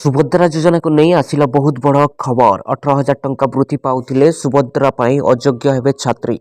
सुभद्रा योजना को नहीं आसिला बहुत बड़ खबर। 18,000 टंका वृद्धि पाउथिले सुभद्रा पाई अयोग्य हेबे छात्री।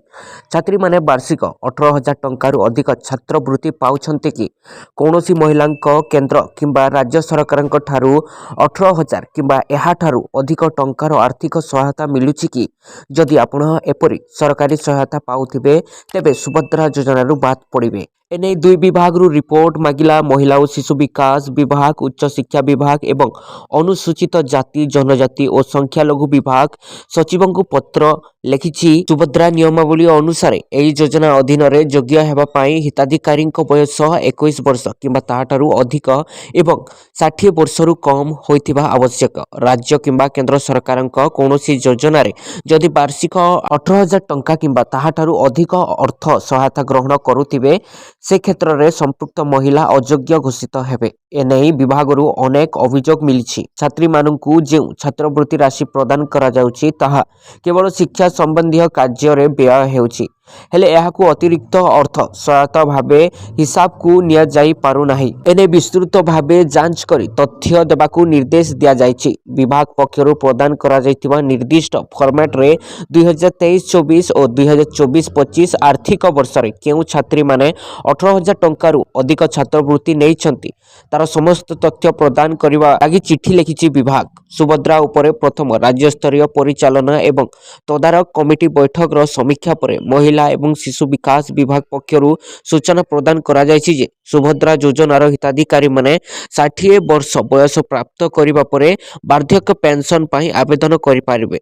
छात्री माने वार्षिक 18,000 टंका अधिक छात्रवृत्ति पाउछन्ते कि कौनसी महिलांक केंद्र किंबा राज्य सरकार ठारू 18,000 किंबा एहाठारू अधिक टंकार आर्थिक सहायता मिलुछि कि? जदि आपण एपरि सरकारी सहायता पाउथिबे तेबे सुभद्रा योजनारू बात पड़िबे। एने दुई विभाग रिपोर्ट मागिला महिला और शिशु विकास विभाग, उच्च शिक्षा विभाग एवं अनुसूचित जाति जनजाति और संख्यालघु विभाग सचिवों को पत्र लिखिछि। सुभद्रा नियमावली अनुसार एही योजना अधीन रे योग्य हेबा पाई हिताधिकारी बयस 21 वर्ष किंबा ताहाठारू अधिक एवं 60 वर्षरू कम होइथिबा आवश्यक। राज्य किंबा केंद्र सरकार कौनसी योजना रे जदि वार्षिक 18,000 टंका किंबा ताहाठारू अधिक अर्थ सहायता ग्रहण करुथिबे से क्षेत्र में संपृक्त महिला अयोग्य घोषित हेबे। एने विभागरू अनेक अभियोग मिली। छात्री मानू जो छात्रवृत्ति राशि प्रदान करा जाउछि ताहा केवल शिक्षा संबंधी कार्य रे व्यय हेउछि, हेले एहाकू अतिरिक्त अर्थ सहायता भावे हिसाब को निया जाई पारु नाही। एने विस्तृत भावे जांच करी तथ्य देबाकू निर्देश दिया जाइछि। विभाग पक्षरु प्रदान करा जाइतिबा निर्दिष्ट फॉर्मेट रे 2023-24 और 2024-25 आर्थिक वर्ष रे केउ छात्री माने 18,000 टंकारु अधिक छात्रवृत्ति नैछंती तार समस्त तथ्य प्रदान करिबा लागि चिठी लिखिछि विभाग। सुभद्रा उपरे प्रथम राज्य स्तरीय परिचालना एवं तदारक कमिटी बैठक रो समीक्षा परे महिला एवं शिशु विकास विभाग पक्षरु सूचना प्रदान करा जायछि जे सुभद्रा योजनार हिताधिकारी माने 60 वर्ष बयस प्राप्त करिबा परे वार्धक्य पेंशन पाई आवेदन करि पारिबे।